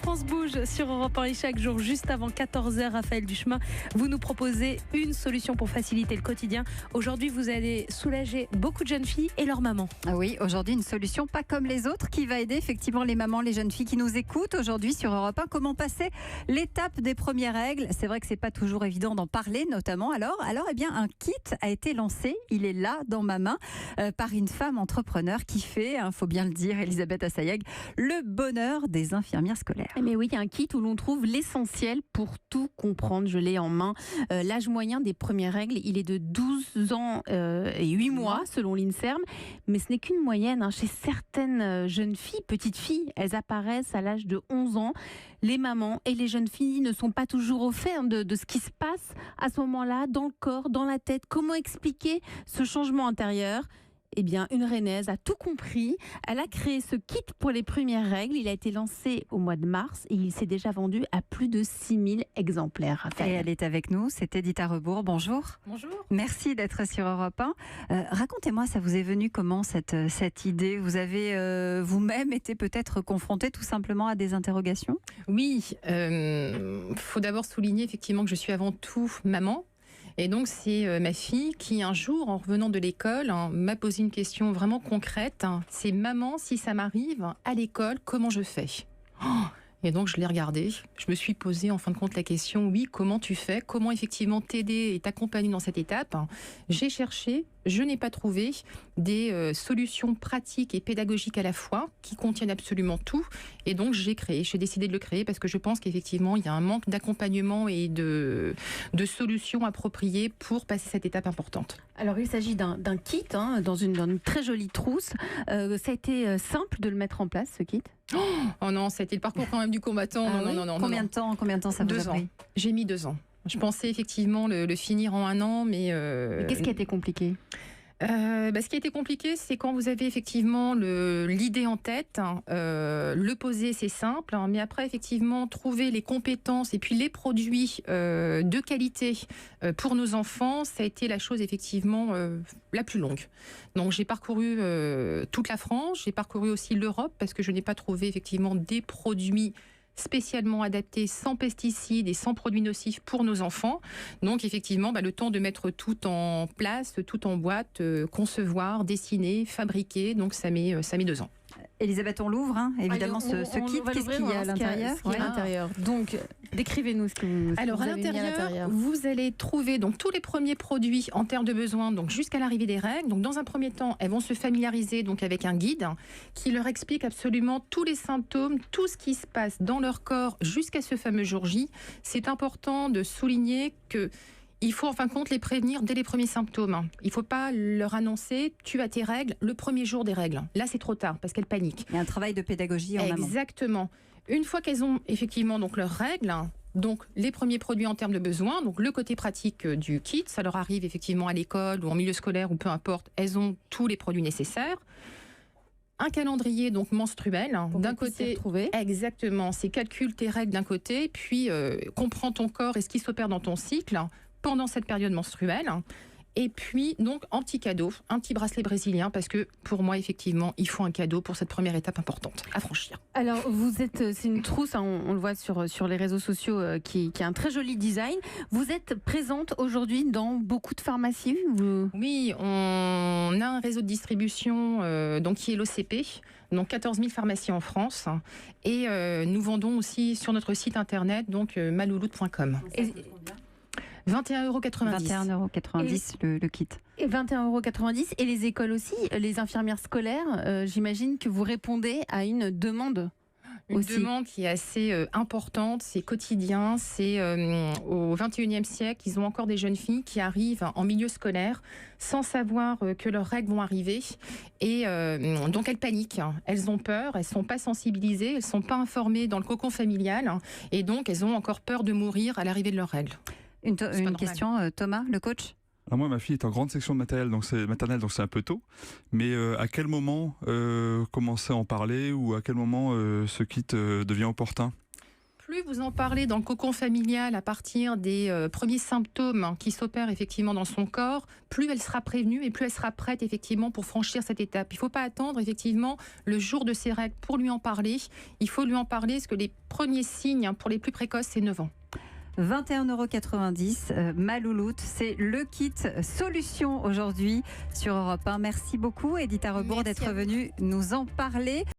France bouge sur Europe 1 et chaque jour, juste avant 14h, Raphaël Duchemin, vous nous proposez une solution pour faciliter le quotidien. Aujourd'hui, vous allez soulager beaucoup de jeunes filles et leurs mamans. Ah oui, aujourd'hui, une solution pas comme les autres qui va aider effectivement les mamans, les jeunes filles qui nous écoutent aujourd'hui sur Europe 1. Comment passer l'étape des premières règles? C'est vrai que c'est pas toujours évident d'en parler, notamment. Alors, eh bien, un kit a été lancé. Il est là dans ma main par une femme entrepreneur qui fait, faut bien le dire, Elisabeth Assayag, le bonheur des infirmières scolaires. Mais oui, il y a un kit où l'on trouve l'essentiel pour tout comprendre. Je l'ai en main. L'âge moyen des premières règles, il est de 12 ans et 8 mois selon l'INSERM. Mais ce n'est qu'une moyenne. Chez certaines jeunes filles, petites filles, elles apparaissent à l'âge de 11 ans. Les mamans et les jeunes filles ne sont pas toujours au fait de ce qui se passe à ce moment-là, dans le corps, dans la tête. Comment expliquer ce changement intérieur ? Eh bien, une Rennaise a tout compris. Elle a créé ce kit pour les premières règles. Il a été lancé au mois de mars et il s'est déjà vendu à plus de 6000 exemplaires. Raphaël. Et elle est avec nous, c'est Edith Rebourg. Bonjour. Bonjour. Merci d'être sur Europe 1. Racontez-moi, ça vous est venu comment cette idée? Vous avez vous-même été peut-être confrontée tout simplement à des interrogations? Oui, faut d'abord souligner effectivement que je suis avant tout maman. Et donc, c'est ma fille qui, un jour, en revenant de l'école, m'a posé une question vraiment concrète. C'est: maman, si ça m'arrive à l'école, comment je fais ? Et donc, je l'ai regardée. Je me suis posé, en fin de compte, la question: oui, comment tu fais ? Comment effectivement t'aider et t'accompagner dans cette étape ? J'ai cherché, je n'ai pas trouvé des solutions pratiques et pédagogiques à la fois qui contiennent absolument tout. Et donc, j'ai décidé de le créer parce que je pense qu'effectivement, il y a un manque d'accompagnement et de solutions appropriées pour passer cette étape importante. Alors, il s'agit d'un kit dans une très jolie trousse. Ça a été simple de le mettre en place, ce kit ? Oh non, ça a été le parcours quand même du combattant. Non. Combien de temps ça vous a pris ? J'ai mis 2 ans. Je pensais effectivement le finir en 1 an, mais... Qu'est-ce qui a été compliqué ? Ce qui a été compliqué, c'est quand vous avez effectivement l'idée en tête, le poser, c'est simple, mais après effectivement trouver les compétences et puis les produits de qualité pour nos enfants, ça a été la chose effectivement la plus longue. Donc j'ai parcouru toute la France, j'ai parcouru aussi l'Europe parce que je n'ai pas trouvé effectivement des produits spécialement adaptés, sans pesticides et sans produits nocifs pour nos enfants. Donc effectivement, le temps de mettre tout en place, tout en boîte, concevoir, dessiner, fabriquer, donc ça met 2 ans. Elisabeth, on l'ouvre, évidemment, ce kit. Qu'est-ce qu'il y a à l'intérieur ? Donc, décrivez-nous ce que vous Alors, avez mis à l'intérieur. Vous allez trouver donc tous les premiers produits en termes de besoins, donc jusqu'à l'arrivée des règles. Donc, dans un premier temps, elles vont se familiariser donc avec un guide qui leur explique absolument tous les symptômes, tout ce qui se passe dans leur corps jusqu'à ce fameux jour J. C'est important de souligner que il faut en fin de compte les prévenir dès les premiers symptômes. Il ne faut pas leur annoncer « tu as tes règles » le premier jour des règles. Là, c'est trop tard parce qu'elles paniquent. Il y a un travail de pédagogie en amont. Exactement. Une fois qu'elles ont effectivement donc leurs règles, donc les premiers produits en termes de besoins, donc le côté pratique du kit, ça leur arrive effectivement à l'école ou en milieu scolaire ou peu importe, elles ont tous les produits nécessaires. Un calendrier donc menstruel d'un côté, exactement, c'est calcule tes règles d'un côté, puis comprends ton corps et ce qui s'opère dans ton cycle pendant cette période menstruelle. Et puis, donc, en petit cadeau, un petit bracelet brésilien, parce que pour moi, effectivement, il faut un cadeau pour cette première étape importante à franchir. Alors, c'est une trousse, on le voit sur les réseaux sociaux, qui a un très joli design. Vous êtes présente aujourd'hui dans beaucoup de pharmacies ? Oui, on a un réseau de distribution donc, qui est l'OCP, donc 14 000 pharmacies en France. Et nous vendons aussi sur notre site internet, donc malouloute.com. 21,90 €. 21,90 € le kit. Et 21,90 €. Et les écoles aussi, les infirmières scolaires, j'imagine que vous répondez à une demande. Une demande qui est assez importante, c'est quotidien, c'est au 21e siècle, ils ont encore des jeunes filles qui arrivent en milieu scolaire sans savoir que leurs règles vont arriver et donc elles paniquent, elles ont peur, elles ne sont pas sensibilisées, elles ne sont pas informées dans le cocon familial et donc elles ont encore peur de mourir à l'arrivée de leurs règles. Une question, Thomas, le coach ? Alors moi, ma fille est en grande section de maternelle, donc c'est un peu tôt. Mais à quel moment commencer à en parler ou à quel moment ce kit devient opportun ? plus vous en parlez dans le cocon familial à partir des premiers symptômes qui s'opèrent effectivement dans son corps, plus elle sera prévenue et plus elle sera prête effectivement pour franchir cette étape. Il ne faut pas attendre effectivement le jour de ses règles pour lui en parler. Il faut lui en parler parce que les premiers signes pour les plus précoces, c'est 9 ans. 21,90 €, Malouloute, c'est le kit solution aujourd'hui sur Europe 1. Merci beaucoup Edith Arrebourg Merci d'être à vous. venue nous en parler.